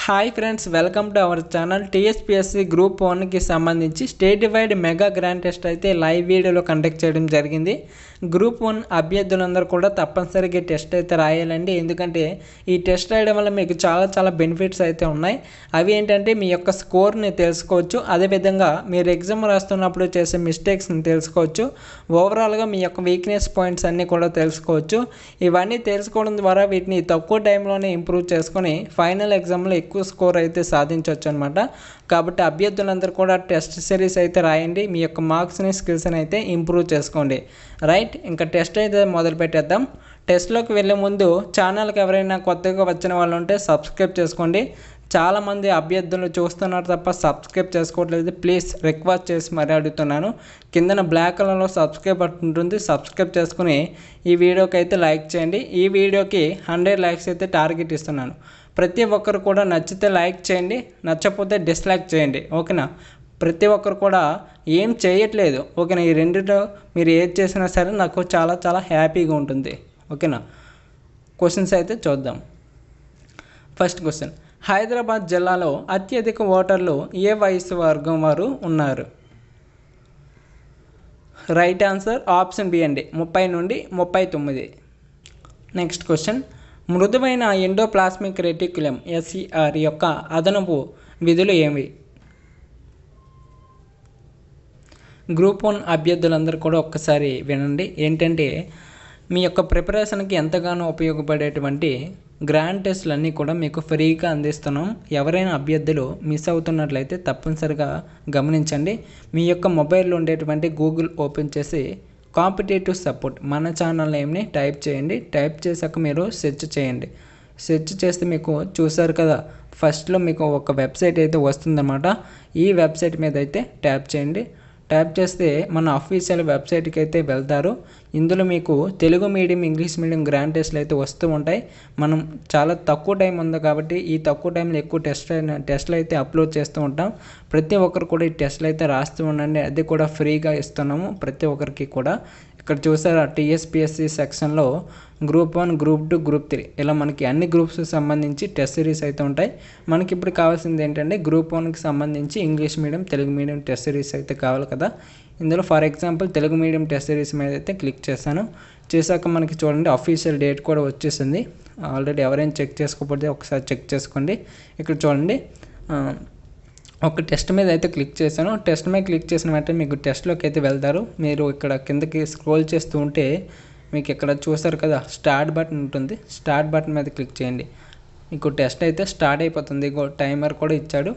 Hi friends, welcome to our channel. TSPSC group 1కి సంబంధించి state divide mega grand test అయితే live వీడియోలో conduct చేయడం జరిగింది. గ్రూప్ 1 అభ్యర్థులందరూ కూడా తప్పనిసరిగా టెస్ట్ అయితే రాయాలండి. ఎందుకంటే ఈ టెస్ట్ రాయడం వల్ల మీకు చాలా బెనిఫిట్స్ అయితే ఉన్నాయి. అవి ఏంటంటే మీ యొక్క స్కోర్ని తెలుసుకోవచ్చు, అదేవిధంగా మీరు ఎగ్జామ్ రాస్తున్నప్పుడు చేసే మిస్టేక్స్ని తెలుసుకోవచ్చు, ఓవరాల్గా మీ యొక్క వీక్నెస్ పాయింట్స్ అన్నీ కూడా తెలుసుకోవచ్చు. ఇవన్నీ తెలుసుకోవడం ద్వారా వీటిని తక్కువ టైంలోనే ఇంప్రూవ్ చేసుకొని ఫైనల్ ఎగ్జామ్లో ఎక్కువ స్కోర్ అయితే సాధించవచ్చు అనమాట. కాబట్టి అభ్యర్థులందరూ కూడా టెస్ట్ సిరీస్ అయితే రాయండి, మీ యొక్క మార్క్స్ని స్కిల్స్ని అయితే ఇంప్రూవ్ చేసుకోండి. రైట్, ఇంకా టెస్ట్ అయితే మొదలు పెట్టేద్దాం. టెస్ట్లోకి వెళ్ళే ముందు ఛానల్కి ఎవరైనా కొత్తగా వచ్చిన వాళ్ళు ఉంటే సబ్స్క్రైబ్ చేసుకోండి. చాలామంది అభ్యర్థులు చూస్తున్నారు తప్ప సబ్స్క్రైబ్ చేసుకోవట్లేదు. ప్లీజ్ రిక్వెస్ట్ చేసి మరీ అడుగుతున్నాను. కిందన బ్లాక్ కలర్లో సబ్స్క్రైబ్ బటన్ ఉంటుంది, సబ్స్క్రైబ్ చేసుకుని ఈ వీడియోకి అయితే లైక్ చేయండి. ఈ వీడియోకి 100 లైక్స్ అయితే టార్గెట్ ఇస్తున్నాను. ప్రతి ఒక్కరు కూడా నచ్చితే లైక్ చేయండి, నచ్చకపోతే డిస్లైక్ చేయండి. ఓకేనా? ప్రతి ఒక్కరు కూడా ఏం చేయట్లేదు. ఓకేనా? ఈ రెండిలో మీరు ఏది చేసినా సరే నాకు చాలా హ్యాపీగా ఉంటుంది. ఓకేనా? క్వశ్చన్స్ అయితే చూద్దాం. ఫస్ట్ క్వశ్చన్, హైదరాబాద్ జిల్లాలో అత్యధిక ఓటర్లు ఏ వయసు వర్గం వారు ఉన్నారు? రైట్ ఆన్సర్ ఆప్షన్ బి అండి, 30 నుండి 39. నెక్స్ట్ క్వశ్చన్, మృదువైన ఎండోప్లాస్మిక్ రెటిక్యులం ఎస్ఈఆర్ యొక్క అదనపు విధులు ఏవి? గ్రూప్ 1 అభ్యర్థులందరూ కూడా ఒక్కసారి వినండి. ఏంటంటే మీ యొక్క ప్రిపరేషన్కి ఎంతగానో ఉపయోగపడేటువంటి గ్రాండ్ టెస్ట్లు అన్నీ కూడా మీకు ఫ్రీగా అందిస్తున్నాం. ఎవరైనా అభ్యర్థులు మిస్ అవుతున్నట్లయితే తప్పనిసరిగా గమనించండి. మీ యొక్క మొబైల్లో ఉండేటువంటి గూగుల్ ఓపెన్ చేసి కాంపిటేటివ్ సపోర్ట్ మన ఛానల్ నేమ్ని టైప్ చేయండి. టైప్ చేశాక మీరు సెర్చ్ చేయండి. సెర్చ్ చేస్తే మీకు చూసారు కదా, ఫస్ట్లో మీకు ఒక వెబ్సైట్ అయితే వస్తుందన్నమాట. ఈ వెబ్సైట్ మీద అయితే ట్యాప్ చేయండి. ట్యాప్ చేస్తే మన అఫీషియల్ వెబ్సైట్కి అయితే వెళ్తారు. ఇందులో మీకు Telugu medium, English medium grand టెస్ట్లు అయితే వస్తూ ఉంటాయి. మనం చాలా తక్కువ టైం ఉంది కాబట్టి ఈ తక్కువ టైంలో ఎక్కువ టెస్ట్లు అయితే అప్లోడ్ చేస్తూ ఉంటాం. ప్రతి ఒక్కరు కూడా ఈ టెస్ట్లు అయితే రాస్తూ ఉండండి. అది కూడా ఫ్రీగా ఇస్తున్నాము ప్రతి ఒక్కరికి కూడా. ఇక్కడ చూసారా, టీఎస్పీఎస్సీ సెక్షన్లో గ్రూప్ 1, గ్రూప్ 2, గ్రూప్ 3 ఇలా మనకి అన్ని గ్రూప్స్కి సంబంధించి టెస్ట్ సిరీస్ అయితే ఉంటాయి. మనకి ఇప్పుడు కావాల్సింది ఏంటంటే గ్రూప్ 1కి సంబంధించి English medium, Telugu medium test series అయితే కావాలి కదా. ఇందులో for example Telugu medium test series మీద అయితే క్లిక్ చేశాను. చేశాక మనకి చూడండి అఫీషియల్ డేట్ కూడా వచ్చేసింది. ఆల్రెడీ ఎవరైనా చెక్ చేసుకోకపోతే ఒకసారి చెక్ చేసుకోండి. ఇక్కడ చూడండి, ఒక టెస్ట్ మీద అయితే క్లిక్ చేశాను. టెస్ట్ మీద క్లిక్ చేసిన వెంటనే మీకు టెస్ట్లోకి అయితే వెళ్తారు. మీరు ఇక్కడ కిందకి స్క్రోల్ చేస్తూ ఉంటే మీకు ఇక్కడ చూసారు కదా, స్టార్ట్ బటన్ ఉంటుంది. స్టార్ట్ బటన్ మీద క్లిక్ చేయండి. మీకు టెస్ట్ అయితే స్టార్ట్ అయిపోతుంది. టైమర్ కూడా ఇచ్చాడు.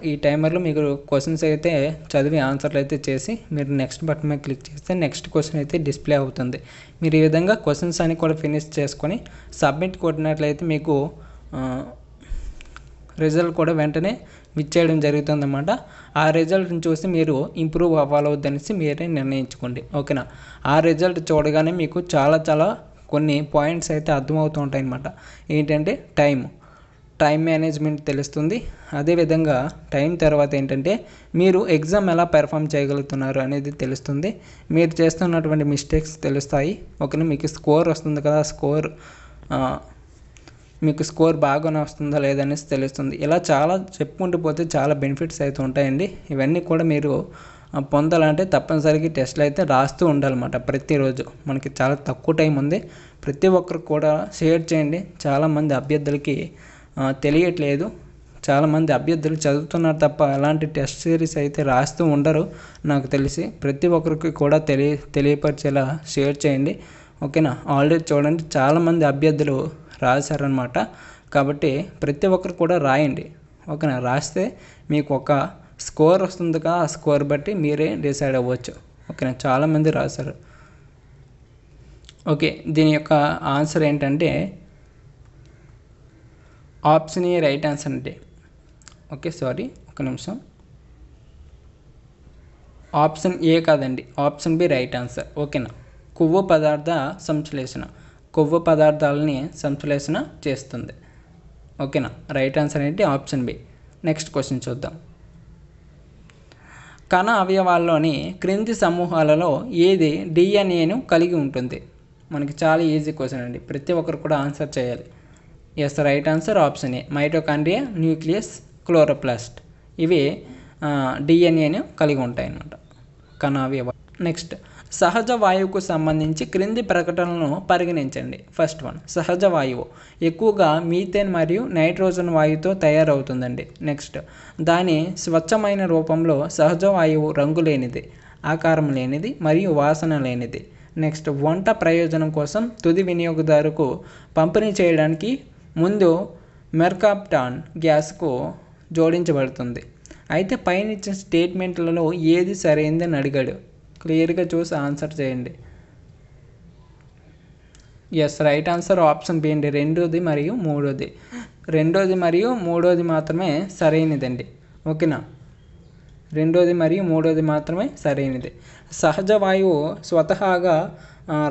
ఈ టైమర్లో మీకు క్వశ్చన్స్ అయితే చదివి ఆన్సర్లు అయితే చేసి మీరు నెక్స్ట్ బటన్ మీద క్లిక్ చేస్తే నెక్స్ట్ క్వశ్చన్ అయితే డిస్ప్లే అవుతుంది. మీరు ఈ విధంగా క్వశ్చన్స్ అన్ని కూడా ఫినిష్ చేసుకొని సబ్మిట్ కొట్టినట్లయితే మీకు రిజల్ట్ కూడా వెంటనే ఇచ్చేయడం జరుగుతుందన్నమాట. ఆ రిజల్ట్ని చూసి మీరు ఇంప్రూవ్ అవ్వాలవద్దనేసి మీరే నిర్ణయించుకోండి. ఓకేనా? ఆ రిజల్ట్ చూడగానే మీకు చాలా కొన్ని పాయింట్స్ అయితే అర్థమవుతూ ఉంటాయి అన్నమాట. ఏంటంటే టైం మేనేజ్మెంట్ తెలుస్తుంది. అదేవిధంగా టైం తర్వాత ఏంటంటే మీరు ఎగ్జామ్ ఎలా పెర్ఫామ్ చేయగలుగుతున్నారు అనేది తెలుస్తుంది. మీరు చేస్తున్నటువంటి మిస్టేక్స్ తెలుస్తాయి. ఓకేనా? మీకు స్కోర్ వస్తుంది కదా, మీకు స్కోర్ బాగానే వస్తుందా లేదనేసి తెలుస్తుంది. ఇలా చాలా చెప్పుకుంటూ పోతే చాలా బెనిఫిట్స్ అయితే ఉంటాయండి. ఇవన్నీ కూడా మీరు పొందాలంటే తప్పనిసరిగా టెస్ట్లు అయితే రాస్తూ ఉండాలన్నమాట. ప్రతిరోజు మనకి చాలా తక్కువ టైం ఉంది. ప్రతి ఒక్కరు కూడా షేర్ చేయండి. చాలామంది అభ్యర్థులకి తెలియట్లేదు. చాలామంది అభ్యర్థులు చదువుతున్నారు తప్ప ఎలాంటి టెస్ట్ సిరీస్ అయితే రాస్తూ ఉండరు నాకు తెలిసి. ప్రతి ఒక్కరికి కూడా తెలియపరిచేలా షేర్ చేయండి. ఓకేనా? ఆల్రెడీ చూడండి చాలామంది అభ్యర్థులు రాశారనమాట. కాబట్టి ప్రతి ఒక్కరు కూడా రాయండి. ఓకేనా? రాస్తే మీకు ఒక స్కోర్ వస్తుంది కదా, ఆ స్కోర్ బట్టి మీరే డిసైడ్ అవ్వచ్చు. ఓకేనా? చాలామంది రాశారు. ఓకే, దీని యొక్క ఆన్సర్ ఏంటంటే ఆప్షన్ ఏ రైట్ ఆన్సర్ అంటే, ఓకే సారీ ఒక నిమిషం, ఆప్షన్ ఏ కాదండి, ఆప్షన్ బి రైట్ ఆన్సర్. ఓకేనా? కొవ్వు పదార్థాలని సంశ్లేషణ చేస్తుంది. ఓకేనా? రైట్ ఆన్సర్ ఏంటి? Option B. నెక్స్ట్ క్వశ్చన్ చూద్దాం. కణ అవయవాల్లోని క్రింది సమూహాలలో ఏది డిఎన్ఏను కలిగి ఉంటుంది? మనకి చాలా ఈజీ క్వశ్చన్ అండి. ప్రతి ఒక్కరు కూడా ఆన్సర్ చేయాలి. Yes, right answer option A. Mitochondria, nucleus, chloroplast ఇవి డిఎన్ఏను కలిగి ఉంటాయి అన్నమాట, కణావయవ. నెక్స్ట్, సహజ వాయువుకు సంబంధించి క్రింది ప్రకటనలను పరిగణించండి. ఫస్ట్ వన్, సహజ వాయువు ఎక్కువగా మీథేన్ మరియు నైట్రోజన్ వాయువుతో తయారవుతుందండి. నెక్స్ట్, దాని స్వచ్ఛమైన రూపంలో సహజ వాయువు రంగు లేనిది, ఆకారం లేనిది మరియు వాసన లేనిది. నెక్స్ట్, వంట ప్రయోజనం కోసం తుది వినియోగదారుకు పంపిణీ చేయడానికి ముందు మెర్కాప్టాన్ గ్యాస్కు జోడించబడుతుంది. అయితే పైన ఇచ్చిన స్టేట్మెంట్లలో ఏది సరైందని అడిగాడు. క్లియర్గా చూసి ఆన్సర్ చేయండి. Yes, right answer option B అండి. రెండోది మరియు మూడోది మాత్రమే సరైనదండి. ఓకేనా, రెండోది మరియు మూడోది మాత్రమే సరైనది. సహజ వాయువు స్వతహాగా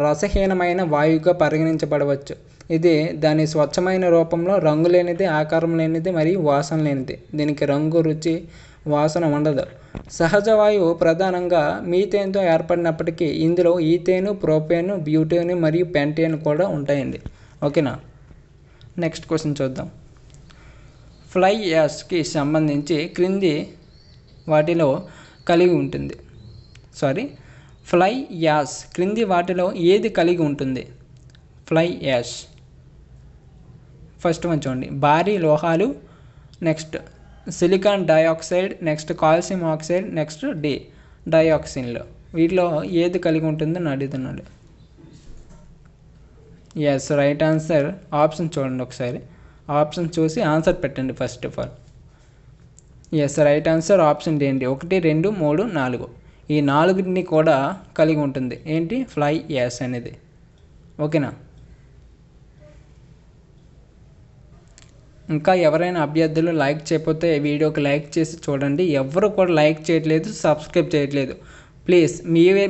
రసహీనమైన వాయువుగా పరిగణించబడవచ్చు. ఇది దాని స్వచ్ఛమైన రూపంలో రంగు లేనిది, ఆకారం లేనిది మరియు వాసన లేనిది. దీనికి రంగు, రుచి, వాసన ఉండదు. సహజ వాయువు ప్రధానంగా మీథేన్తో ఏర్పడినప్పటికీ ఇందులో ఈథేను, ప్రోపేను, బ్యూటేను మరియు పెంటేను కూడా ఉంటాయండి. ఓకేనా, నెక్స్ట్ క్వశ్చన్ చూద్దాం. ఫ్లై యాష్కి సంబంధించి క్రింది వాటిలో కలిగి ఉంటుంది. ఫ్లై యాష్ క్రింది వాటిలో ఏది కలిగి ఉంటుంది? ఫ్లై యాష్ ఫస్ట్ వన్ చూడండి, భారీ లోహాలు, next silicon dioxide, next calcium oxide, next డయాక్సిన్లు. వీటిలో ఏది కలిగి ఉంటుందని అడుగుతున్నాడు. ఎస్, రైట్ ఆన్సర్ ఆప్షన్ చూడండి ఒకసారి. ఆప్షన్ చూసి ఆన్సర్ పెట్టండి first of all. Yes, right answer option D అండి. 1, 2, 3, 4 ఈ 4ని కూడా కలిగి ఉంటుంది. ఏంటి? ఫ్లై యాష్ అనేది. ఓకేనా, ఇంకా ఎవరైనా అభ్యర్థులు లైక్ చేయకపోతే వీడియోకి లైక్ చేసి చూడండి. ఎవరు కూడా లైక్ చేయట్లేదు, సబ్స్క్రైబ్ చేయట్లేదు. ప్లీజ్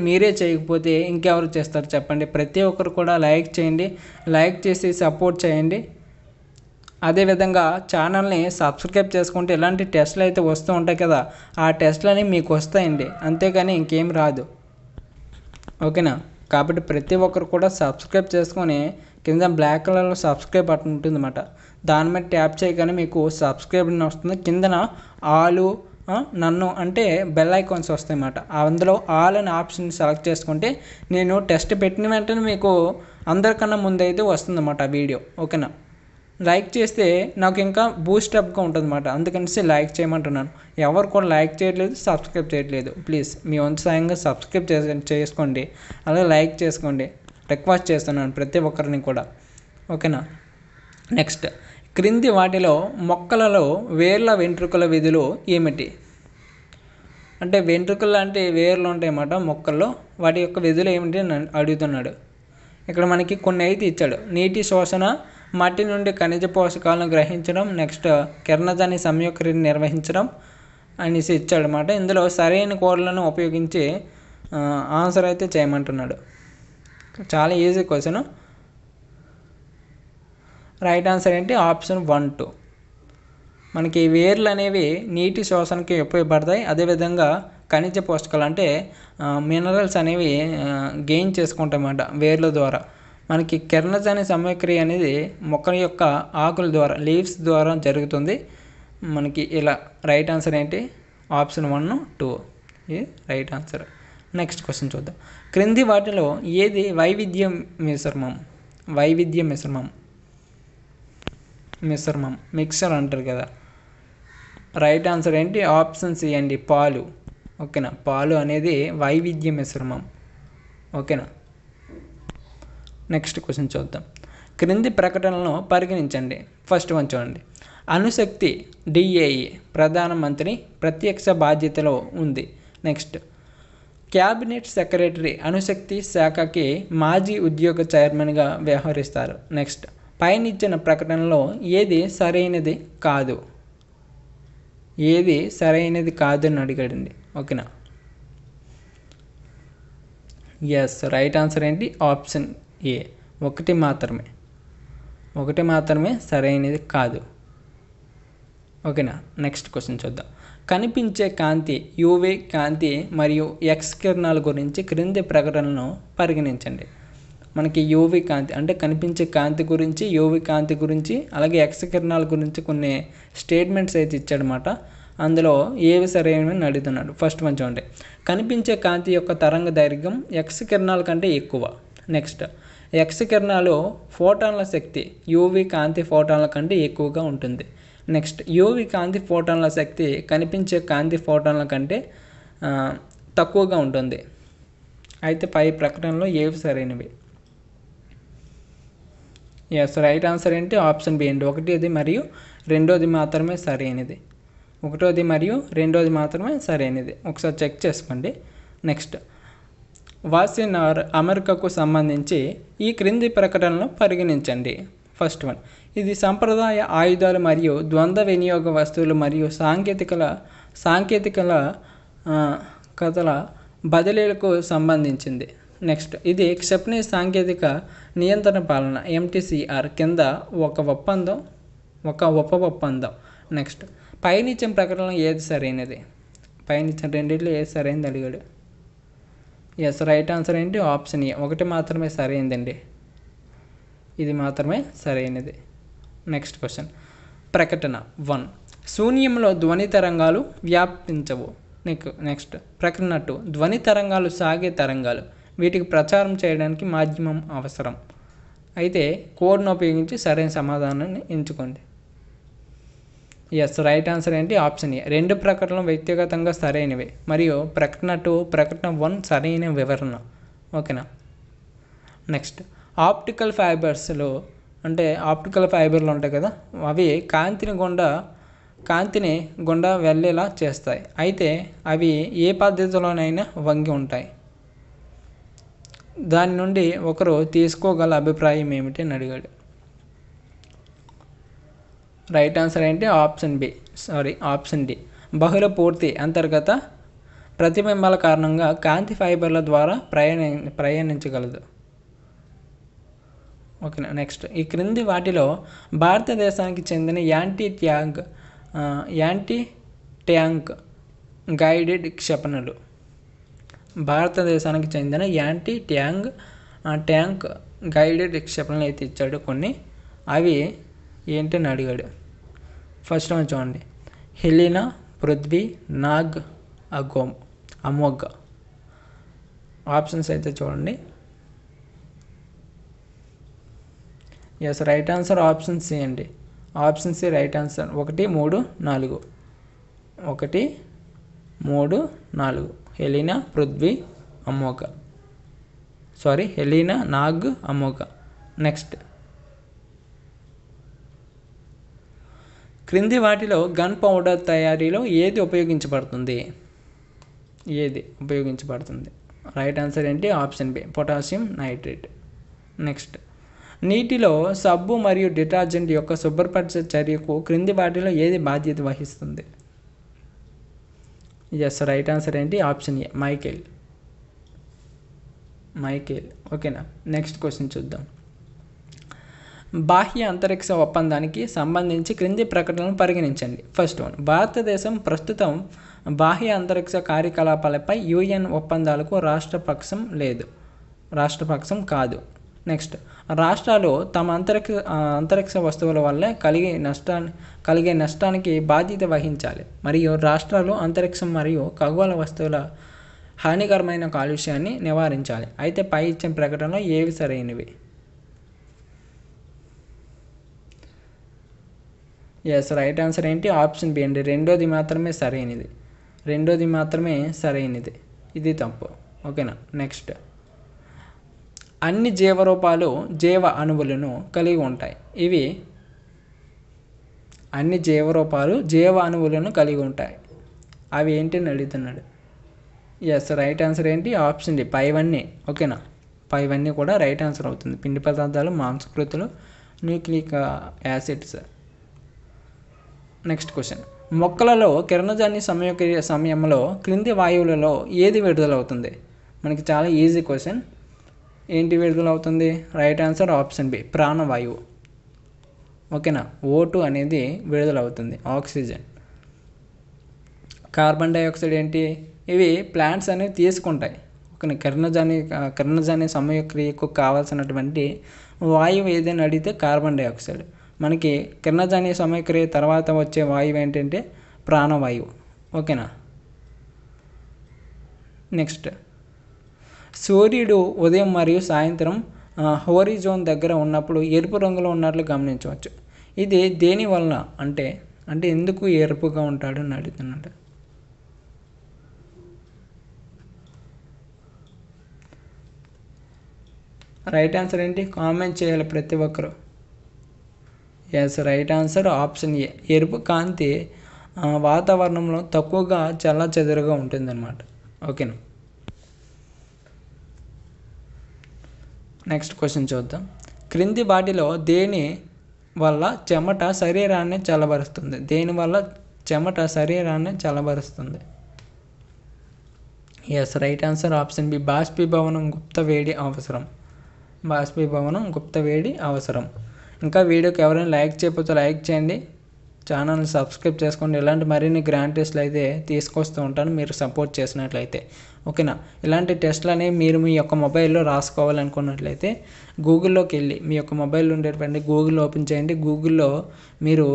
మీరే చేయకపోతే ఇంకెవరు చేస్తారు చెప్పండి. ప్రతి ఒక్కరు కూడా లైక్ చేయండి, లైక్ చేసి సపోర్ట్ చేయండి. అదేవిధంగా ఛానల్ని సబ్స్క్రైబ్ చేసుకుంటే ఇలాంటి టెస్టులు అయితే వస్తూ ఉంటాయి కదా, ఆ టెస్టులని మీకు వస్తాయండి, అంతేగాని ఇంకేం రాదు. ఓకేనా, కాబట్టి ప్రతి ఒక్కరు కూడా సబ్స్క్రైబ్ చేసుకొని కింద బ్లాక్ కలర్లో సబ్స్క్రైబ్ బటన్ ఉంటుంది అన్నమాట. దాని మీద ట్యాప్ చేయగానే మీకు సబ్స్క్రైబ్ వస్తుంది. కిందన ఆలు నన్ను అంటే బెల్ ఐకాన్స్ వస్తాయి అన్నమాట. అందులో ఆల్ అనే ఆప్షన్ సెలెక్ట్ చేసుకుంటే నేను టెస్ట్ పెట్టిన వెంటనే మీకు అందరికన్నా ముందైతే వస్తుందన్నమాట వీడియో. ఓకేనా, లైక్ చేస్తే నాకు ఇంకా బూస్టప్గా ఉంటుంది అన్నమాట. అందుకని లైక్ చేయమంటున్నాను. ఎవరు కూడా లైక్ చేయట్లేదు, సబ్స్క్రైబ్ చేయట్లేదు. ప్లీజ్ మీ వంతు సాయంగా సబ్స్క్రైబ్ చేసుకోండి, అలాగే లైక్ చేసుకోండి. రిక్వెస్ట్ చేస్తున్నాను ప్రతి ఒక్కరిని కూడా. ఓకేనా, నెక్స్ట్, క్రింది వాటిలో మొక్కలలో వేర్ల వెంట్రుకల విధులు ఏమిటి? అంటే వెంట్రుకలు అంటే వేర్లు ఉంటాయి అన్నమాట మొక్కల్లో, వాటి యొక్క విధులు ఏమిటి అని అడుగుతున్నాడు. ఇక్కడ మనకి కొన్ని అయితే ఇచ్చాడు. నీటి శోషణ, మట్టి నుండి ఖనిజ పోషకాలను గ్రహించడం, నెక్స్ట్ కిరణజన్య సంయోక్రియను నిర్వహించడం అనేసి ఇచ్చాడు అన్నమాట. ఇందులో సరైన కోడ్లను ఉపయోగించి ఆన్సర్ అయితే చేయమంటున్నాడు. చాలా ఈజీ క్వశ్చన్. రైట్ ఆన్సర్ ఏంటి? ఆప్షన్ 1, 2. మనకి వేర్లు అనేవి నీటి శోషణకి ఉపయోగపడతాయి. అదేవిధంగా ఖనిజ పోషకాలు అంటే మినరల్స్ అనేవి గెయిన్ చేసుకుంటామన్నమాట వేర్ల ద్వారా. మనకి కిరణజన్య సమక్రియ అనేది మొక్క యొక్క ఆకుల ద్వారా, లీవ్స్ ద్వారా జరుగుతుంది మనకి ఇలా. రైట్ ఆన్సర్ ఏంటి? ఆప్షన్ 1, 2 ఇది రైట్ ఆన్సర్. నెక్స్ట్ క్వశ్చన్ చూద్దాం. క్రింది వాటిలో ఏది వైవిధ్య మిశ్రమం మిక్సర్ అంటారు కదా. రైట్ ఆన్సర్ ఏంటి? ఆప్షన్ సి అండి, పాలు. ఓకేనా, పాలు అనేది వైవిధ్య మిశ్రమం. ఓకేనా, నెక్స్ట్ క్వశ్చన్ చూద్దాం. క్రింది ప్రకటనలను పరిగణించండి. ఫస్ట్ వన్ చూడండి. అణుశక్తి డిఏఈ ప్రధానమంత్రి ప్రత్యక్ష బాధ్యతలో ఉంది. నెక్స్ట్, క్యాబినెట్ సెక్రటరీ అణుశక్తి శాఖకి మాజీ ఉద్యోగ చైర్మన్గా వ్యవహరిస్తారు. నెక్స్ట్, పైన ఇచ్చిన ప్రకటనలో ఏది సరైనది కాదు అని అడిగాడండి. ఓకేనా, ఎస్, రైట్ ఆన్సర్ ఏంటి? ఆప్షన్ ఏ, ఒకటి మాత్రమే సరైనది కాదు. ఓకేనా, నెక్స్ట్ క్వశ్చన్ చూద్దాం. కనిపించే కాంతి, యూవీ కాంతి మరియు ఎక్స్ కిరణాల గురించి క్రింది ప్రకటనలను పరిగణించండి. మనకి యూవి కాంతి అంటే కనిపించే కాంతి గురించి, యూవి కాంతి గురించి, అలాగే ఎక్స్ కిరణాల గురించి కొన్ని స్టేట్మెంట్స్ అయితే ఇచ్చాడనమాట. అందులో ఏవి సరైనవి అడుగుతున్నాడు. ఫస్ట్ వన్ చూడండి, కనిపించే కాంతి యొక్క తరంగ దైర్ఘ్యం ఎక్స్ కిరణాల కంటే ఎక్కువ. నెక్స్ట్, ఎక్స్ కిరణాలు ఫోటాన్ల శక్తి యూవి కాంతి ఫోటాన్ల కంటే ఎక్కువగా ఉంటుంది. నెక్స్ట్, యూవి కాంతి ఫోటాన్ల శక్తి కనిపించే కాంతి ఫోటాన్ల కంటే తక్కువగా ఉంటుంది. అయితే పై ప్రకటనలో ఏవి సరైనవి? ఎస్, రైట్ ఆన్సర్ ఏంటి? ఆప్షన్ బి అండి. ఒకటిది మరియు రెండోది మాత్రమే సరైనది. ఒకటోది మరియు రెండోది మాత్రమే సరైనది. ఒకసారి చెక్ చేసుకోండి. నెక్స్ట్, వాసినార్ అమెరికాకు సంబంధించి ఈ క్రింది ప్రకటనలు పరిగణించండి. ఫస్ట్ వన్, ఇది సంప్రదాయ ఆయుధాలు మరియు ద్వంద్వ వినియోగ వస్తువులు మరియు సాంకేతికల కథల బదిలీలకు సంబంధించింది. నెక్స్ట్, ఇది క్షిపణి సాంకేతిక నియంత్రణ పాలన MTCR కింద ఒక ఉప ఒప్పందం. నెక్స్ట్, పైనిచ్చిన ప్రకటనలో ఏది సరైనది? పైనిచ్చిన రెండింటిలో ఏది సరైనది అడిగాడు. ఎస్, రైట్ ఆన్సర్ ఏంటి? ఆప్షన్ ఏ, ఒకటి మాత్రమే సరైనదండి. ఇది మాత్రమే సరైనది. నెక్స్ట్ క్వశ్చన్, ప్రకటన 1, శూన్యంలో ధ్వని తరంగాలు వ్యాపించవు. నెక్స్ట్, ప్రకటన 2, ధ్వని తరంగాలు సాగే తరంగాలు, వీటికి ప్రచారం చేయడానికి మాధ్యమం అవసరం. అయితే కోడ్ను ఉపయోగించి సరైన సమాధానాన్ని ఎంచుకోండి. ఎస్, రైట్ ఆన్సర్ ఏంటి? ఆప్షన్ ఏ, రెండు ప్రకటనలు వ్యక్తిగతంగా సరైనవి మరియు ప్రకటన 2, ప్రకటన 1 సరైన వివరణ. ఓకేనా. నెక్స్ట్, ఆప్టికల్ ఫైబర్స్లో అంటే ఆప్టికల్ ఫైబర్లు ఉంటాయి కదా, అవి కాంతిని గుండా వెళ్ళేలా చేస్తాయి. అయితే అవి ఏ పద్ధతిలోనైనా వంగి ఉంటాయి. దాని నుండి ఒకరు తీసుకోగల అభిప్రాయం ఏమిటి అని అడిగాడు. రైట్ ఆన్సర్ ఏంటి? ఆప్షన్ డి, బహుళ పూర్తి అంతర్గత ప్రతిబింబాల కారణంగా కాంతి ఫైబర్ల ద్వారా ప్రయాణించగలదు. ఓకేనా. నెక్స్ట్, ఈ క్రింది వాటిలో భారతదేశానికి చెందిన యాంటీ ట్యాంక్ గైడెడ్ క్షిపణులు. భారతదేశానికి చెందిన యాంటీ ట్యాంక్ గైడెడ్ క్షిపణులు అయితే ఇచ్చాడు కొన్ని. అవి ఏంటని అడిగాడు. ఫస్ట్ వన్ చూడండి, హెలీనా, పృథ్వీ, నాగ్, అమోఘ. ఆప్షన్స్ అయితే చూడండి. Yes, right answer option C అండి. Option C right answer. 1, 3, 4. 1, 3, 4 Helina, Prithvi, Amogha. Helina, Nag, Amogha. Next, క్రింది వాటిలో గన్ పౌడర్ తయారీలో ఏది ఉపయోగించబడుతుంది? రైట్ ఆన్సర్ ఏంటి? Option B, potassium nitrate. Next, నీటిలో సబ్బు మరియు డిటర్జెంట్ యొక్క శుభ్రపరిచే చర్యకు క్రింది వాటిలో ఏది బాధ్యత వహిస్తుంది? ఎస్, రైట్ ఆన్సర్ ఏంటి? Option A, Michael. ఓకేనా. నెక్స్ట్ క్వశ్చన్ చూద్దాం. బాహ్య అంతరిక్ష ఒప్పందానికి సంబంధించి క్రింది ప్రకటనలను పరిగణించండి. ఫస్ట్ వన్, భారతదేశం ప్రస్తుతం బాహ్య అంతరిక్ష కార్యకలాపాలపై UN ఒప్పందాలకు రాష్ట్రపక్షం కాదు. నెక్స్ట్, రాష్ట్రాలు తమ అంతరిక్ష వస్తువుల వల్ల కలిగే నష్టానికి బాధ్యత వహించాలి మరియు రాష్ట్రాలు అంతరిక్షం మరియు ఖగోళ వస్తువుల హానికరమైన కాలుష్యాన్ని నివారించాలి. అయితే పై ఇచ్చిన ప్రకటనలో ఏవి సరైనవి? ఎస్, రైట్ ఆన్సర్ ఏంటి? ఆప్షన్ బి అండి. రెండోది మాత్రమే సరైనది. ఇది తప్పు. ఓకేనా. నెక్స్ట్, అన్ని జీవరూపాలు జీవ అణువులను కలిగి ఉంటాయి. అన్ని జీవరూపాలు జీవ అణువులను కలిగి ఉంటాయి. అవి ఏంటి అని అడుగుతున్నాడు. ఎస్, రైట్ ఆన్సర్ ఏంటి? ఆప్షన్ డి, పైవన్నీ. ఓకేనా. పైవన్నీ కూడా రైట్ ఆన్సర్ అవుతుంది. పిండి పదార్థాలు, మాంసకృతులు, న్యూక్లిక్ యాసిడ్స్. నెక్స్ట్ క్వశ్చన్, మొక్కలలో కిరణజన్య సమయంలో క్రింది వాయువులలో ఏది విడుదలవుతుంది? మనకి చాలా ఈజీ క్వశ్చన్. ఏంటి విడుదలవుతుంది? రైట్ ఆన్సర్ ఆప్షన్ బి, ప్రాణవాయువు. ఓకేనా. O2 అనేది విడుదలవుతుంది. ఆక్సిజన్, కార్బన్ డైఆక్సైడ్ ఏంటి? ఇవి ప్లాంట్స్ అనేవి తీసుకుంటాయి. కొన్ని కిరణజన్య సమయక్రియకు కావాల్సినటువంటి వాయువు ఏదైనా అడిగితే కార్బన్ డైఆక్సైడ్. మనకి కిరణజన్య సమయక్రియ తర్వాత వచ్చే వాయువు ఏంటంటే ప్రాణవాయువు. ఓకేనా. నెక్స్ట్, సూర్యుడు ఉదయం మరియు సాయంత్రం హోరిజోన్ దగ్గర ఉన్నప్పుడు ఎరుపు రంగులో ఉన్నట్లు గమనించవచ్చు. ఇది దేని వలన అంటే ఎందుకు ఎరుపుగా ఉంటాడు అని అడుగుతున్నట్టు. రైట్ ఆన్సర్ ఏంటి? కామెంట్ చేయాలి ప్రతి ఒక్కరు. Yes, right answer option A. ఎరుపు కాంతి వాతావరణంలో తక్కువగా చెల్లాచెదురుగా ఉంటుందన్నమాట. ఓకేనా. నెక్స్ట్ క్వశ్చన్ చూద్దాం. క్రింది వాటిలో దేని వల్ల చెమట శరీరాన్ని చల్లబరుస్తుంది? దేనివల్ల చెమట శరీరాన్ని చల్లబరుస్తుంది? Yes, right answer option B. బాష్పీభవనం గుప్త వేడి అవసరం. బాష్పీభవనం గుప్త వేడి అవసరం. ఇంకా వీడియోకి ఎవరైనా లైక్ చేయకపోతే లైక్ చేయండి, ఛానల్ని సబ్స్క్రైబ్ చేసుకోండి. ఇలాంటి మరిన్ని గ్రాండ్ టెస్ట్లు అయితే తీసుకొస్తూ ఉంటాను మీరు సపోర్ట్ చేసినట్లయితే. ఓకేనా. ఇలాంటి టెస్ట్లు అనేవి మీరు మీ యొక్క మొబైల్లో రాసుకోవాలనుకున్నట్లయితే గూగుల్లోకి వెళ్ళి మీ యొక్క మొబైల్లో ఉండేటువంటి గూగుల్ ఓపెన్ చేయండి. గూగుల్లో మీరు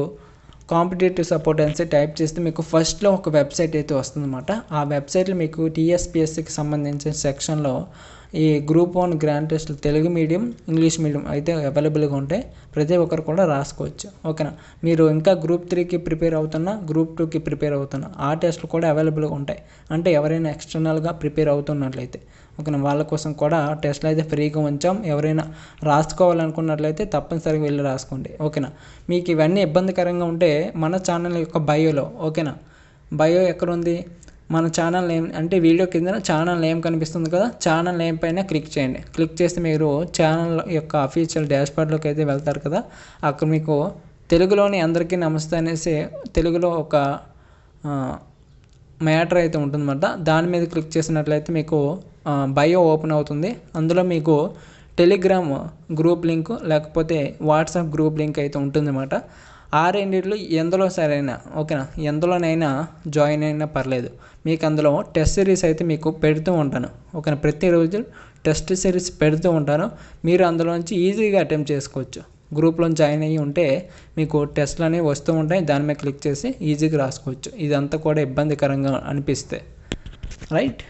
కాంపిటేటివ్ సపోర్ట్ అనేసి టైప్ చేస్తే మీకు ఫస్ట్లో ఒక వెబ్సైట్ అయితే వస్తుందన్నమాట. ఆ వెబ్సైట్లో మీకు టీఎస్పీఎస్సీకి సంబంధించిన సెక్షన్లో ఈ గ్రూప్ 1 గ్రాండ్ టెస్ట్లు తెలుగు మీడియం, ఇంగ్లీష్ మీడియం అయితే అవైలబుల్గా ఉంటాయి. ప్రతి ఒక్కరు కూడా రాసుకోవచ్చు. ఓకేనా. మీరు ఇంకా గ్రూప్ 3కి ప్రిపేర్ అవుతున్నా, గ్రూప్ 2కి ప్రిపేర్ అవుతున్నా ఆ టెస్ట్లు కూడా అవైలబుల్గా ఉంటాయి. అంటే ఎవరైనా ఎక్స్టర్నల్గా ప్రిపేర్ అవుతున్నట్లయితే ఓకేనా, వాళ్ళ కోసం కూడా టెస్ట్లు అయితే ఫ్రీగా ఉంచాం. ఎవరైనా రాసుకోవాలనుకున్నట్లయితే తప్పనిసరిగా వెళ్ళి రాసుకోండి. ఓకేనా. మీకు ఇవన్నీ ఇబ్బందికరంగా ఉంటే మన ఛానల్ యొక్క బయోలో, ఓకేనా, బయో ఎక్కడ ఉంది, మన ఛానల్ నేమ్ అంటే వీడియో కింద ఛానల్ నేమ్ కనిపిస్తుంది కదా, ఛానల్ నేమ్ పైన క్లిక్ చేయండి. క్లిక్ చేస్తే మీరు ఛానల్ యొక్క అఫీషియల్ డాష్బోర్డ్లోకి అయితే వెళ్తారు కదా. అక్కడ మీకు తెలుగులోని అందరికీ నమస్తే అనేసి తెలుగులో ఒక మ్యాటర్ అయితే ఉంటుందన్నమాట. దాని మీద క్లిక్ చేసినట్లయితే మీకు బయో ఓపెన్ అవుతుంది. అందులో మీకు టెలిగ్రామ్ గ్రూప్ లింక్ లేకపోతే వాట్సాప్ గ్రూప్ లింక్ అయితే ఉంటుందన్నమాట. ఆ రెండిట్లో ఎందులో సరైనా ఓకేనా, ఎందులోనైనా జాయిన్ అయినా పర్లేదు. మీకు అందులో టెస్ట్ సిరీస్ అయితే మీకు పెడుతూ ఉంటాను. ఓకేనా. ప్రతిరోజు టెస్ట్ సిరీస్ పెడుతూ ఉంటాను. మీరు అందులోంచి ఈజీగా అటెంప్ట్ చేసుకోవచ్చు. గ్రూప్లో జాయిన్ అయ్యి ఉంటే మీకు టెస్ట్లు అనేవి వస్తూ ఉంటాయి. దాని మీద క్లిక్ చేసి ఈజీగా రాసుకోవచ్చు. ఇదంతా కూడా ఇబ్బందికరంగా అనిపిస్తే. రైట్.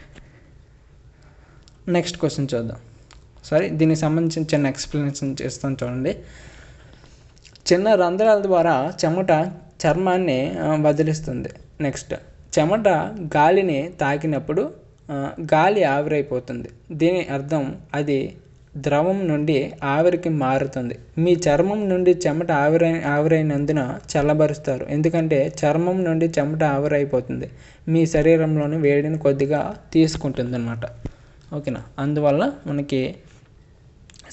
నెక్స్ట్ క్వశ్చన్ చూద్దాం. దీనికి సంబంధించిన చిన్న ఎక్స్ప్లెనేషన్ చేస్తాను చూడండి. చిన్న రంధ్రాల ద్వారా చెమట చర్మాన్ని వదిలిస్తుంది. నెక్స్ట్, చెమట గాలిని తాకినప్పుడు గాలి ఆవిరైపోతుంది. దీని అర్థం అది ద్రవం నుండి ఆవిరికి మారుతుంది. మీ చర్మం నుండి చెమట ఆవిరైనందున చల్లబరుస్తారు. ఎందుకంటే చర్మం నుండి చెమట ఆవిరైపోతుంది. మీ శరీరంలోని వేడిని కొద్దిగా తీసుకుంటుంది అన్నమాట. ఓకేనా. అందువల్ల మనకి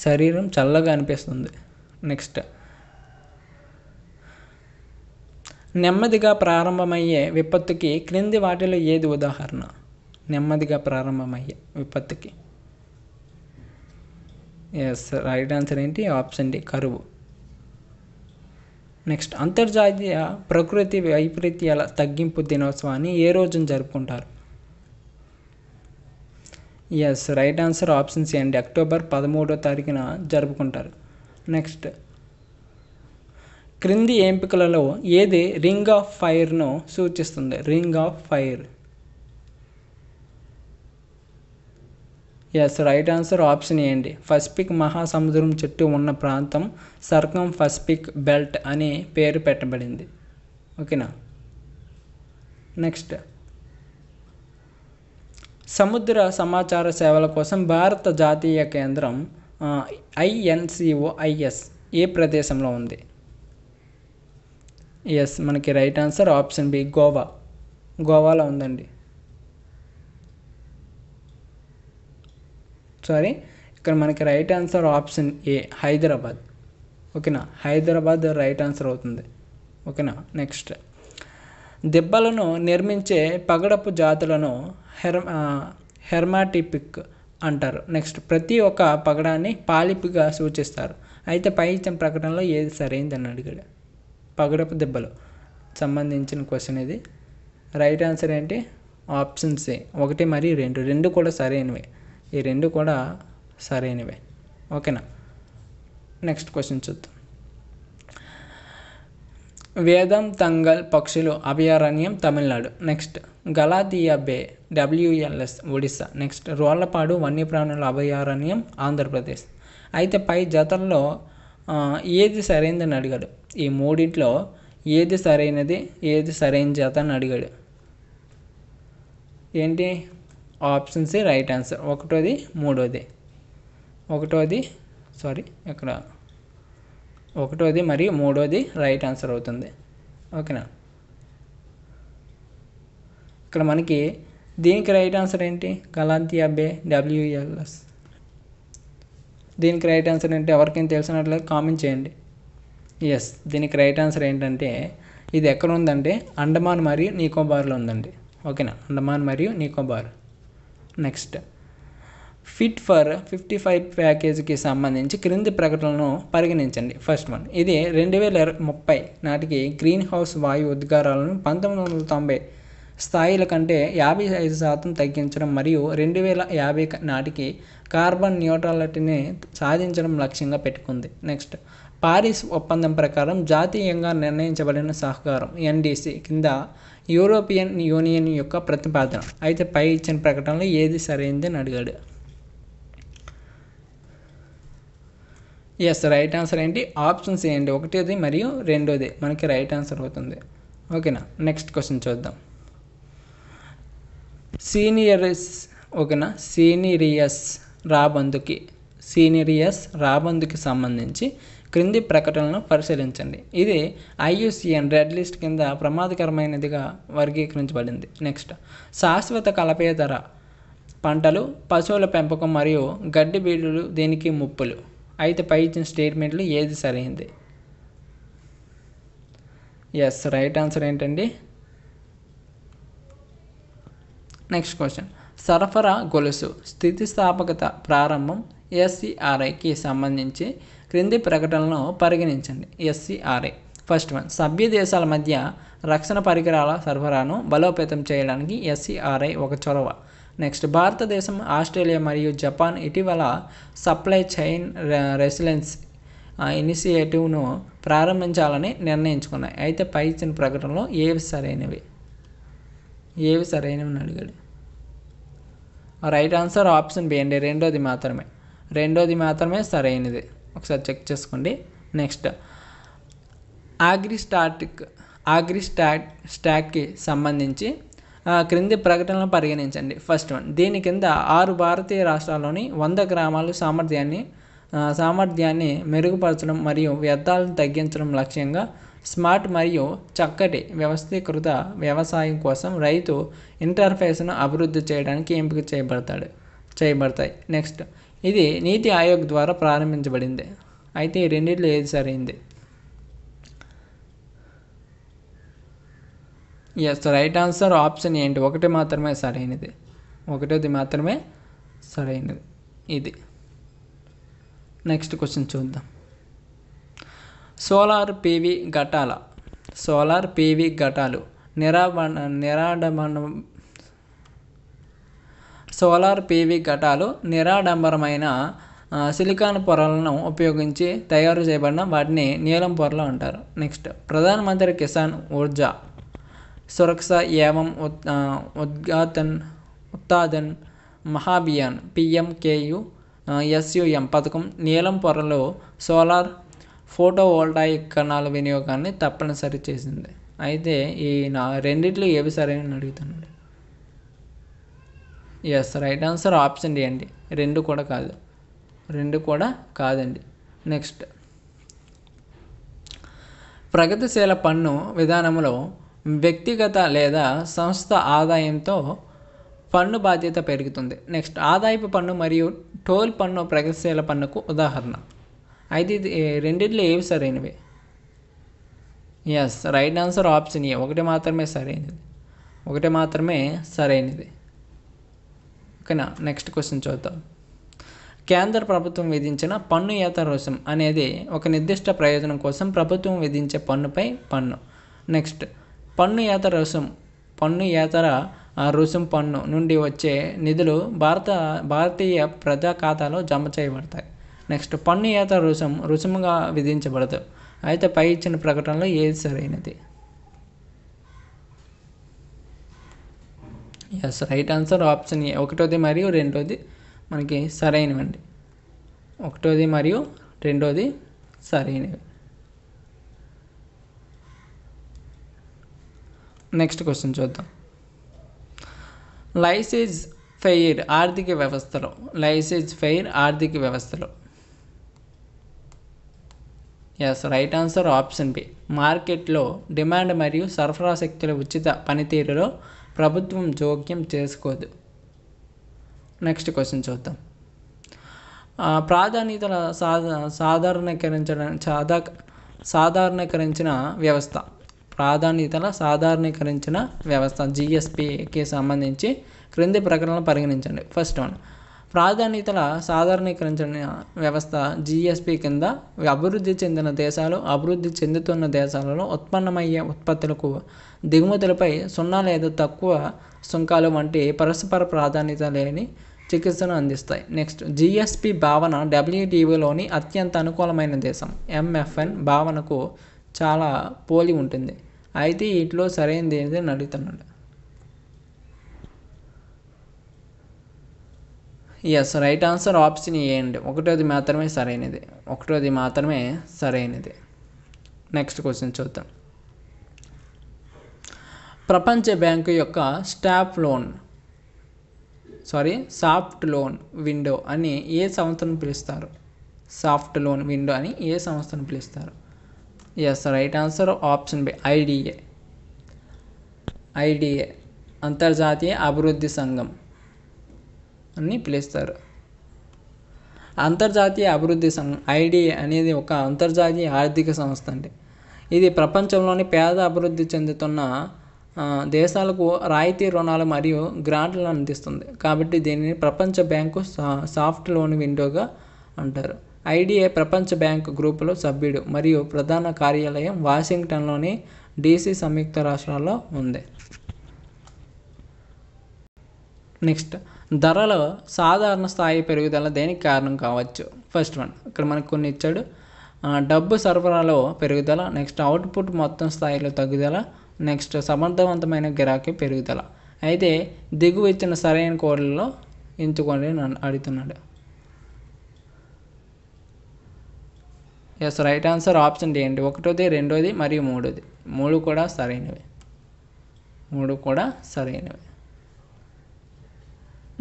శరీరం చల్లగా అనిపిస్తుంది. నెక్స్ట్, నెమ్మదిగా ప్రారంభమయ్యే విపత్తుకి క్రింది వాటిలో ఏది ఉదాహరణ? నెమ్మదిగా ప్రారంభమయ్యే విపత్తుకి. ఎస్, రైట్ ఆన్సర్ ఏంటి? ఆప్షన్ డి, కరువు. నెక్స్ట్, అంతర్జాతీయ ప్రకృతి వైపరీత్యాల తగ్గింపు దినోత్సవాన్ని ఏ రోజున జరుపుకుంటారు? Yes, right answer option C అండి, అక్టోబర్ 13వ తారీఖున జరుపుకుంటారు. నెక్స్ట్, క్రింది ఎంపికలలో ఏది రింగ్ ఆఫ్ ఫైర్ను సూచిస్తుంది? Ring of fire. Yes, right answer option A అండి, పసిఫిక్ మహాసముద్రం చుట్టూ ఉన్న ప్రాంతం సర్కమ్ పసిఫిక్ బెల్ట్ అని పేరు పెట్టబడింది. ఓకేనా. నెక్స్ట్, సముద్ర సమాచార సేవల కోసం భారత జాతీయ కేంద్రం INCOIS ఏ ప్రదేశంలో ఉంది? ఎస్, మనకి రైట్ ఆన్సర్ ఆప్షన్ బి, గోవాలో ఉందండి. ఇక్కడ మనకి రైట్ ఆన్సర్ ఆప్షన్ ఏ, హైదరాబాద్. ఓకేనా, హైదరాబాద్ రైట్ ఆన్సర్ అవుతుంది. ఓకేనా. నెక్స్ట్, దెబ్బలను నిర్మించే పగడపు జాతులను హెర్మాటిపిక్ అంటారు. నెక్స్ట్, ప్రతి ఒక్క పగడాన్ని పాలిపిగా సూచిస్తారు. అయితే పై ఇచ్చిన ప్రకటనలో ఏది సరైందని అడిగాడు. పగడపు దెబ్బలు సంబంధించిన క్వశ్చన్ ఇది. రైట్ ఆన్సర్ ఏంటి? ఆప్షన్ సి, 1 మరియు 2 కూడా సరైనవే. ఈ రెండు కూడా సరైనవే. ఓకేనా. నెక్స్ట్ క్వశ్చన్ చూద్దాం. వేదంతంగల్ పక్షులు అభయారణ్యం తమిళనాడు. నెక్స్ట్ గలాథియా బే WLS ఒడిస్సా. నెక్స్ట్ రోళ్లపాడు వన్యప్రాణుల అభయారణ్యం ఆంధ్రప్రదేశ్. అయితే పై జతల్లో ఏది సరైనదని అడిగాడు. ఈ మూడింట్లో ఏది సరైనది, ఏది సరైన జత అని అడిగాడు. ఏంటి ఆప్షన్ సి రైట్ ఆన్సర్. ఒకటోది మరియు మూడోది రైట్ ఆన్సర్ అవుతుంది. ఓకేనా. ఇక్కడ మనకి దీనికి రైట్ ఆన్సర్ ఏంటి? గలాథియా బే WLS. దీనికి రైట్ ఆన్సర్ ఏంటి? ఎవరికైనా తెలిసినట్లయితే కామెంట్ చేయండి. ఎస్, దీనికి రైట్ ఆన్సర్ ఏంటంటే ఇది ఎక్కడ ఉందంటే అండమాన్ మరియు నికోబార్లో ఉందండి. ఓకేనా, అండమాన్ మరియు నికోబార్. నెక్స్ట్ ఫిట్ ఫర్ 55 ప్యాకేజీకి సంబంధించి క్రింది ప్రకటనలను పరిగణించండి. ఫస్ట్ వన్, ఇది 2030 నాటికి గ్రీన్ హౌస్ వాయు ఉద్గారాలను 1990 స్థాయిల కంటే 55% తగ్గించడం మరియు 2050 నాటికి కార్బన్ న్యూట్రాలిటీని సాధించడం లక్ష్యంగా పెట్టుకుంది. నెక్స్ట్ పారిస్ ఒప్పందం ప్రకారం జాతీయంగా నిర్ణయించబడిన సహకారం NDC కింద యూరోపియన్ యూనియన్ యొక్క ప్రతిపాదన. అయితే పై ఇచ్చిన ప్రకటనలో ఏది సరైందని అడిగాడు. ఎస్, రైట్ ఆన్సర్ ఏంటి? ఆప్షన్స్ ఏంటి? ఒకటిది మరియు రెండోది మనకి రైట్ ఆన్సర్ అవుతుంది. ఓకేనా. నెక్స్ట్ క్వశ్చన్ చూద్దాం. సీనిరియస్ రాబందుకి సంబంధించి క్రింది ప్రకటనలను పరిశీలించండి. ఇది IUCN రెడ్ లిస్ట్ కింద ప్రమాదకరమైనదిగా వర్గీకరించబడింది. నెక్స్ట్ శాశ్వత కలపేతర పంటలు, పశువుల పెంపకం మరియు గడ్డి బీడులు దీనికి ముప్పులు. అయితే పై ఇచ్చిన స్టేట్మెంట్లు ఏది సరైంది? ఎస్, రైట్ ఆన్సర్ ఏంటండి? నెక్స్ట్ క్వశ్చన్, సరఫరా గొలుసు స్థితిస్థాపకత ప్రారంభం SCRIకి సంబంధించి క్రింది ప్రకటనలను పరిగణించండి. SCRI ఫస్ట్ వన్, సభ్య దేశాల మధ్య రక్షణ పరికరాల సరఫరాను బలోపేతం చేయడానికి SCRI ఒక చొరవ. నెక్స్ట్ భారతదేశం, ఆస్ట్రేలియా మరియు జపాన్ ఇటీవల సప్లై చైన్ రెసిలెన్స్ ఇనిషియేటివ్ను ప్రారంభించాలని నిర్ణయించుకున్నాయి. అయితే పై ఇచ్చిన ప్రకటనలో ఏవి సరైనవి అడిగాడు. రైట్ ఆన్సర్ ఆప్షన్ బి అండి. రెండోది మాత్రమే సరైనది. ఒకసారి చెక్ చేసుకోండి. నెక్స్ట్ అగ్రిస్టాక్కి సంబంధించి క్రింది ప్రకటనలు పరిగణించండి. ఫస్ట్ వన్, దీని కింద 6 భారతీయ రాష్ట్రాల్లోని 100 గ్రామాలు సామర్థ్యాన్ని మెరుగుపరచడం మరియు వ్యర్థాలను తగ్గించడం లక్ష్యంగా స్మార్ట్ మరియు చక్కటి వ్యవస్థీకృత వ్యవసాయం కోసం రైతు ఇంటర్ఫేస్ను అభివృద్ధి చేయడానికి ఎంపిక చేయబడతాయి. నెక్స్ట్ ఇది నీతి ఆయోగ్ ద్వారా ప్రారంభించబడింది. అయితే ఈ రెండింటిలో ఏది సరైంది? ఎస్, రైట్ ఆన్సర్ ఆప్షన్ ఏంటి? ఒకటోది మాత్రమే సరైనది ఇది. నెక్స్ట్ క్వశ్చన్ చూద్దాం. సోలార్ PV ఘటాలు నిరాడంబరమైన సిలికాన్ పొరలను ఉపయోగించి తయారు చేయబడిన వాటిని నీలం పొరలు అంటారు. నెక్స్ట్ ప్రధానమంత్రి కిసాన్ ఊర్జా సురక్షా ఏవం ఉత్పాదన్ మహాభియాన్ PMKUSUM పథకం నీలం పొరలు సోలార్ ఫోటోవోల్టాయిక్ కణాల వినియోగాన్ని తప్పనిసరి చేసింది. అయితే ఈ రెండిట్లో ఏవి సరైన అడుగుతున్నాడు. Yes, right answer option D అండి. రెండు కూడా కాదండి. నెక్స్ట్ ప్రగతిశీల పన్ను విధానంలో వ్యక్తిగత లేదా సంస్థ ఆదాయంతో పన్ను బాధ్యత పెరుగుతుంది. నెక్స్ట్ ఆదాయపు పన్ను మరియు టోల్ పన్ను ప్రగతిశీల పన్నుకు ఉదాహరణ. అయితే ఇది రెండిట్లో ఏవి సరైనవి? Yes, right answer option A. ఒకటి మాత్రమే సరైనది. ఓకేనా. నెక్స్ట్ క్వశ్చన్ చూద్దాం. కేంద్ర ప్రభుత్వం విధించిన పన్నుయేతర రుసుం అనేది ఒక నిర్దిష్ట ప్రయోజనం కోసం ప్రభుత్వం విధించే పన్నుపై పన్ను. నెక్స్ట్ పన్నుయేతర రుసుము పన్ను నుండి వచ్చే నిధులు భారతీయ ప్రజా ఖాతాలో జమ చేయబడతాయి. నెక్స్ట్ పన్నుయేతర రుసుముగా విధించబడదు. అయితే పై ఇచ్చిన ప్రకటనలో ఏది సరైనది? Yes, right answer option A, 1వ మరియు 2వది మనకి సరైనవండి. 1వది మరియు 2వది సరైనవి. నెక్స్ట్ క్వశ్చన్ చూద్దాం. లైసేజ్ ఫెయిర్ ఆర్థిక వ్యవస్థలో yes, right answer option B. మార్కెట్లో డిమాండ్ మరియు సరఫరా శక్తుల ఉచిత పనితీరులో ప్రభుత్వం జోక్యం చేసుకోదు. నెక్స్ట్ క్వశ్చన్ చూద్దాం. ప్రాధాన్యతల సాధారణీకరించిన వ్యవస్థ జిఎస్పికి సంబంధించి క్రింది ప్రకటనలు పరిగణించండి. ఫస్ట్ వన్, ప్రాధాన్యతల సాధారణీకరించిన వ్యవస్థ జిఎస్పి కింద అభివృద్ధి చెందిన దేశాలు అభివృద్ధి చెందుతున్న దేశాలలో ఉత్పన్నమయ్యే ఉత్పత్తులకు దిగుమతులపై 0 లేదా తక్కువ సుంకాలు వంటి పరస్పర ప్రాధాన్యత లేని చికిత్సను అందిస్తాయి. నెక్స్ట్, జిఎస్పి భావన డబ్ల్యూటీఓలోని అత్యంత అనుకూలమైన దేశం ఎంఎఫ్ఎన్ భావనకు చాలా పోలి ఉంటుంది. అయితే వీటిలో సరైనది ఏంటి అని అడుగుతున్నాడు. Yes, right answer option A అండి. 1వది మాత్రమే సరైనది. నెక్స్ట్ క్వశ్చన్ చూద్దాం. ప్రపంచ బ్యాంకు యొక్క సాఫ్ట్ లోన్ విండో అని ఏ సంస్థను పిలుస్తారు? Yes, right answer option B IDA అంతర్జాతీయ అభివృద్ధి సంఘం అని పిలుస్తారు. అంతర్జాతీయ అభివృద్ధి సంఘం ఐడిఏ అనేది ఒక అంతర్జాతీయ ఆర్థిక సంస్థ అండి. ఇది ప్రపంచంలోని పేద అభివృద్ధి చెందుతున్న దేశాలకు రాయితీ రుణాలు మరియు గ్రాంట్లను అందిస్తుంది. కాబట్టి దీనిని ప్రపంచ బ్యాంకు సాఫ్ట్ లోన్ విండోగా అంటారు. ఐడిఏ ప్రపంచ బ్యాంకు గ్రూపులో సభ్యుడు మరియు ప్రధాన కార్యాలయం వాషింగ్టన్లోని DC సంయుక్త రాష్ట్రాల్లో ఉంది. నెక్స్ట్, ధరలో సాధారణ స్థాయి పెరుగుదల దేనికి కారణం కావచ్చు? ఫస్ట్ వన్, ఇక్కడ మనకు కొన్ని ఇచ్చాడు. డబ్బు సరఫరాలో పెరుగుదల, నెక్స్ట్ అవుట్పుట్ మొత్తం స్థాయిలో తగ్గుదల, నెక్స్ట్ సమర్థవంతమైన గిరాకీ పెరుగుదల. అయితే దిగువ ఇచ్చిన సరైన కోడ్లలో ఎంచుకోండి నన్ను అడుగుతున్నాడు. Yes, right answer option D అండి. 1వది 2వది మరియు 3వది 3 కూడా సరైనవి.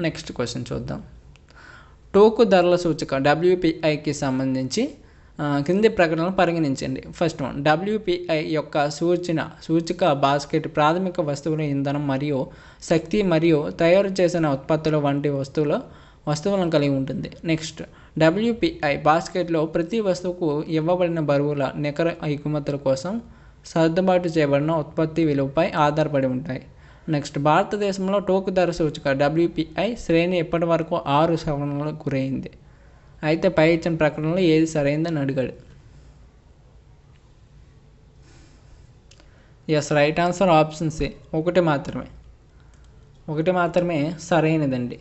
నెక్స్ట్ క్వశ్చన్ చూద్దాం. టోకు ధరల సూచిక WPIకి సంబంధించి కింది ప్రకటనలు పరిగణించండి. ఫస్ట్ వన్, WPI యొక్క సూచిక బాస్కెట్ ప్రాథమిక వస్తువుల ఇంధనం మరియు శక్తి మరియు తయారు చేసిన ఉత్పత్తులు వంటి వస్తువులను కలిగి ఉంటుంది. నెక్స్ట్, WPI బాస్కెట్లో ప్రతి వస్తువుకు ఇవ్వబడిన బరువుల నికర ఎగుమతుల కోసం సర్దుబాటు చేయబడిన ఉత్పత్తి విలువపై ఆధారపడి ఉంటాయి. నెక్స్ట్, భారతదేశంలో టోకు ధర సూచిక WPI శ్రేణి ఇప్పటి వరకు 6 సవరణలకు గురైంది. అయితే పై ఇచ్చిన ప్రకటనలో ఏది సరైందని అడిగాడు. Yes, right answer option C. 1 మాత్రమే సరైనదండి.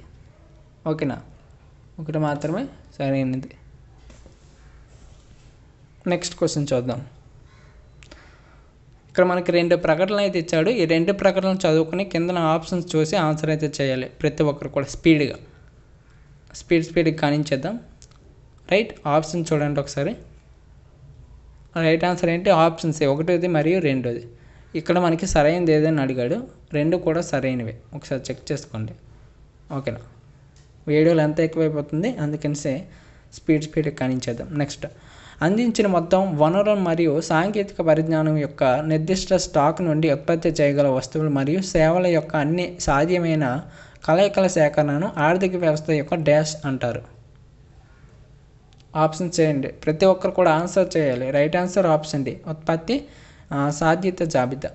ఓకేనా, 1 మాత్రమే సరైనది. నెక్స్ట్ క్వశ్చన్ చూద్దాం. ఇక్కడ మనకి 2 ప్రకటనలు అయితే ఇచ్చాడు. ఈ 2 ప్రకటనలు చదువుకుని కింద ఆప్షన్స్ చూసి ఆన్సర్ అయితే చేయాలి. ప్రతి ఒక్కరు కూడా స్పీడ్గా కానించేద్దాం. రైట్, ఆప్షన్ చూడండి ఒకసారి. రైట్ ఆన్సర్ ఏంటి? ఆప్షన్ సి, 1వది మరియు 2వది. ఇక్కడ మనకి సరైనది ఏదని అడిగాడు. 2 కూడా సరైనవి. ఒకసారి చెక్ చేసుకోండి. ఓకేనా, వీడియోలు ఎంత ఎక్కువైపోతుంది, అందుకని స్పీడ్గా కానించేద్దాం. నెక్స్ట్, అందించిన మొత్తం వనరులు మరియు సాంకేతిక పరిజ్ఞానం యొక్క నిర్దిష్ట స్టాక్ నుండి ఉత్పత్తి చేయగల వస్తువులు మరియు సేవల యొక్క అన్ని సాధ్యమైన కలయికల సేకరణను ఆర్థిక వ్యవస్థ యొక్క డాష్ అంటారు. ఆప్షన్ చేయండి. ప్రతి ఒక్కరు కూడా ఆన్సర్ చేయాలి. రైట్ ఆన్సర్ ఆప్షన్ డి, ఉత్పత్తి సాధ్యత జాబితా.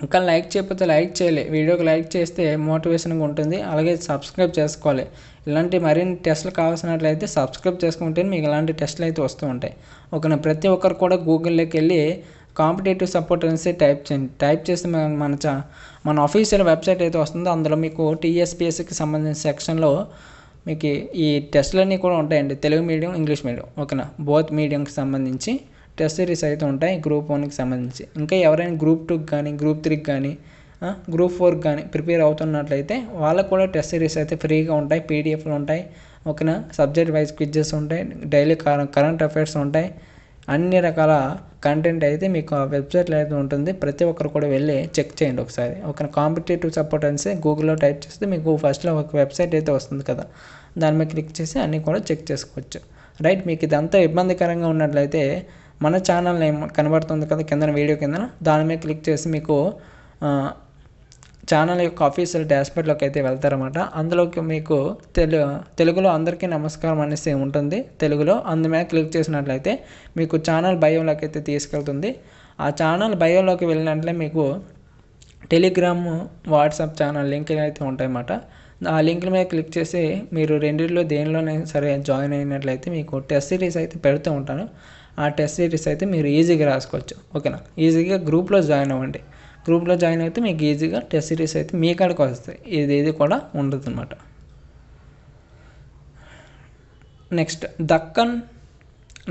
ఇంకా లైక్ చేయకపోతే లైక్ చేయాలి. వీడియోకి లైక్ చేస్తే మోటివేషన్గా ఉంటుంది. అలాగే సబ్స్క్రైబ్ చేసుకోవాలి. ఇలాంటి మరిన్ని టెస్టులు కావాల్సినట్లయితే సబ్స్క్రైబ్ చేసుకుంటే మీకు ఇలాంటి టెస్టులు అయితే వస్తూ ఉంటాయి. ఓకేనా, ప్రతి ఒక్కరు కూడా గూగుల్లోకి వెళ్ళి కాంపిటేటివ్ సపోర్ట్ అనేసి టైప్ చేయండి. టైప్ చేస్తే మన ఆఫీషియల్ వెబ్సైట్ అయితే వస్తుందో అందులో మీకు టీఎస్పీఎస్సీకి సంబంధించిన సెక్షన్లో మీకు ఈ టెస్టులన్నీ కూడా ఉంటాయండి. తెలుగు మీడియం, ఇంగ్లీష్ మీడియం, ఓకేనా, బోత్ మీడియంకి సంబంధించి టెస్ట్ సిరీస్ అయితే ఉంటాయి గ్రూప్ 1కి సంబంధించి. ఇంకా ఎవరైనా గ్రూప్ 2కి కానీ, గ్రూప్ 3కి కానీ, గ్రూప్ 4కి కానీ ప్రిపేర్ అవుతున్నట్లయితే వాళ్ళకు కూడా టెస్ట్ సిరీస్ అయితే ఫ్రీగా ఉంటాయి, పీడిఎఫ్లు ఉంటాయి, ఓకేనా, సబ్జెక్ట్ వైజ్ క్విజెస్ ఉంటాయి, డైలీ కరెంట్ అఫైర్స్ ఉంటాయి, అన్ని రకాల కంటెంట్ అయితే మీకు ఆ వెబ్సైట్లో అయితే ఉంటుంది. ప్రతి ఒక్కరు కూడా వెళ్ళి చెక్ చేయండి ఒకసారి, ఓకేనా. కాంపిటేటివ్ సపోర్ట్ అనేసి గూగుల్లో టైప్ చేస్తే మీకు ఫస్ట్లో ఒక వెబ్సైట్ అయితే వస్తుంది కదా, దాని మీద క్లిక్ చేసి అన్నీ కూడా చెక్ చేసుకోవచ్చు. రైట్, మీకు ఇదంతా ఇబ్బందికరంగా ఉన్నట్లయితే మన ఛానల్ నేమ్ కనబడుతుంది కదా కింద వీడియో కింద, దాని మీద క్లిక్ చేసి మీకు ఛానల్ యొక్క ఆఫీషియల్ డాష్బోర్డ్లోకి అయితే వెళ్తారన్నమాట. అందులోకి మీకు తెలుగులో అందరికీ నమస్కారం అనేసి ఉంటుంది తెలుగులో. అందు మీద క్లిక్ చేసినట్లయితే మీకు ఛానల్ బయోలోకి అయితే తీసుకెళ్తుంది. ఆ ఛానల్ బయోలోకి వెళ్ళినట్లే మీకు టెలిగ్రామ్, వాట్సాప్ ఛానల్ లింకులు అయితే ఉంటాయన్నమాట. ఆ లింకుల మీద క్లిక్ చేసి మీరు రెండిట్లో దేనిలోనే సరే జాయిన్ అయినట్లయితే మీకు టెస్ట్ సిరీస్ అయితే పెడుతూ ఉంటాను. ఆ టెస్ట్ సిరీస్ అయితే మీరు ఈజీగా రాసుకోవచ్చు, ఓకేనా. ఈజీగా గ్రూప్లో జాయిన్ అవ్వండి. గ్రూప్లో జాయిన్ అయితే మీకు ఈజీగా టెస్ట్ సిరీస్ అయితే మీ కాడికి వస్తాయి, ఇది కూడా ఉండదు అనమాట. నెక్స్ట్, దక్కన్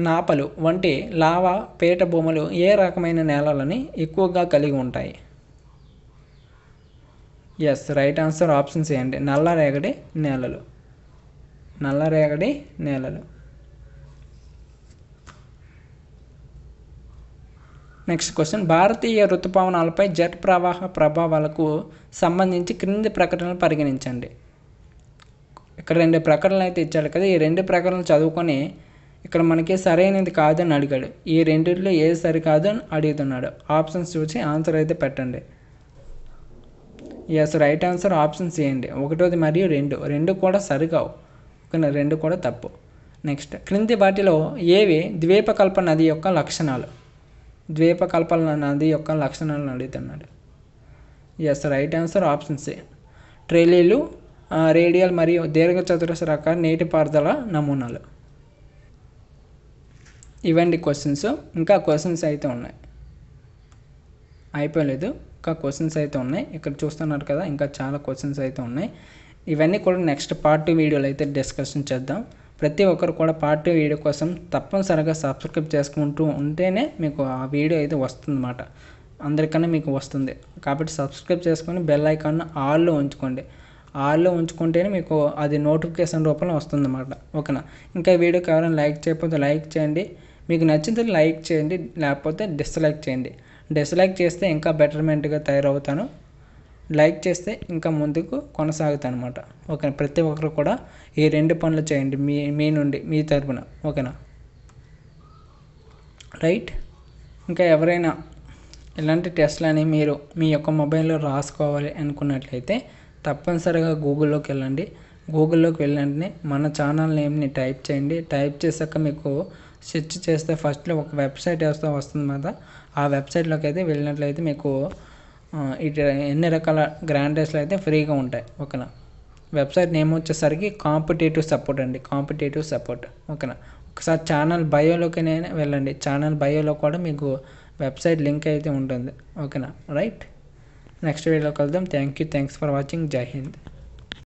నాపలు వంటి లావా పేట భూములు ఏ రకమైన నేలలని ఎక్కువగా కలిగి ఉంటాయి? Yes, right answer option C అండి, నల్లరేగడి నేలలు. నల్లరేగడి నేలలు. నెక్స్ట్ క్వశ్చన్, భారతీయ ఋతుపవనాలపై జెట్ ప్రవాహ ప్రభావాలకు సంబంధించి క్రింది ప్రకటనలు పరిగణించండి. ఇక్కడ 2 ప్రకటనలు అయితే ఇచ్చాడు కదా, ఈ 2 ప్రకటనలు చదువుకొని ఇక్కడ మనకి సరైనది కాదని అడిగాడు. ఈ రెండిట్లో ఏది సరికాదు అని అడుగుతున్నాడు. ఆప్షన్స్ చూసి ఆన్సర్ అయితే పెట్టండి. Yes, right answer option C అండి, 1 మరియు 2 కూడా సరికావు, ఓకేనా, 2 కూడా తప్పు. నెక్స్ట్, క్రింది వాటిలో ఏవి ద్వీపకల్ప నది యొక్క లక్షణాలు? ద్వీపకల్పన నది యొక్క లక్షణాలను అడుగుతున్నాడు. Yes, right answer option C, ట్రైలీలు, రేడియల్ మరియు దీర్ఘచతురస్రాకార నీటిపారుదల నమూనాలు. ఇవండి క్వశ్చన్స్. ఇంకా క్వశ్చన్స్ అయితే ఉన్నాయి, అయిపోలేదు, ఇంకా క్వశ్చన్స్ అయితే ఉన్నాయి. ఇక్కడ చూస్తున్నారు కదా, ఇంకా చాలా క్వశ్చన్స్ అయితే ఉన్నాయి. ఇవన్నీ కూడా నెక్స్ట్ పార్ట్ 2 వీడియోలో అయితే డిస్కషన్ చేద్దాం. ప్రతి ఒక్కరు కూడా పార్ట్ 2 వీడియో కోసం తప్పనిసరిగా సబ్స్క్రైబ్ చేసుకుంటూ ఉంటేనే మీకు ఆ వీడియో అయితే వస్తుందన్నమాట, అందరికన్నా మీకు వస్తుంది. కాబట్టి సబ్స్క్రైబ్ చేసుకొని బెల్ ఐకాన్ ఆల్లో ఉంచుకోండి. ఆల్లో ఉంచుకుంటేనే మీకు అది నోటిఫికేషన్ రూపంలో వస్తుందన్నమాట, ఓకేనా. ఇంకా ఈ వీడియోకి ఎవరైనా లైక్ చేయకపోతే లైక్ చేయండి. మీకు నచ్చితే లైక్ చేయండి, లేకపోతే డిస్లైక్ చేయండి. డిస్లైక్ చేస్తే ఇంకా బెటర్మెంట్గా తయారవుతాను, లైక్ చేస్తే ఇంకా ముందుకు కొనసాగుతాను అనమాట, ఓకేనా. ప్రతి ఒక్కరు కూడా ఈ 2 పనులు చేయండి మీ నుండి, మీ తరపున, ఓకేనా. రైట్, ఇంకా ఎవరైనా ఇలాంటి టెస్ట్లని మీరు మీ యొక్క మొబైల్లో రాసుకోవాలి అనుకున్నట్లయితే తప్పనిసరిగా గూగుల్లోకి వెళ్ళండి. గూగుల్లోకి వెళ్ళండి, మన ఛానల్ నేమ్ని టైప్ చేయండి. టైప్ చేశాక మీకు సెర్చ్ చేస్తే ఫస్ట్లో ఒక వెబ్సైట్ వస్తుంది కదా, ఆ వెబ్సైట్లోకి అయితే వెళ్ళినట్లయితే మీకు ఇటు ఎన్ని రకాల గ్రాండ్ టెస్ట్లు అయితే ఫ్రీగా ఉంటాయి, ఓకేనా. వెబ్సైట్ నేమ్ వచ్చేసరికి కాంపిటేటివ్ సపోర్ట్ అండి, కాంపిటేటివ్ సపోర్ట్, ఓకేనా. ఒకసారి ఛానల్ బయోలోకి వెళ్ళండి, ఛానల్ బయోలో కూడా మీకు వెబ్సైట్ లింక్ అయితే ఉంటుంది, ఓకేనా. రైట్, నెక్స్ట్ వీడియోలో కలుద్దాం. Thanks for watching. జై హింద్.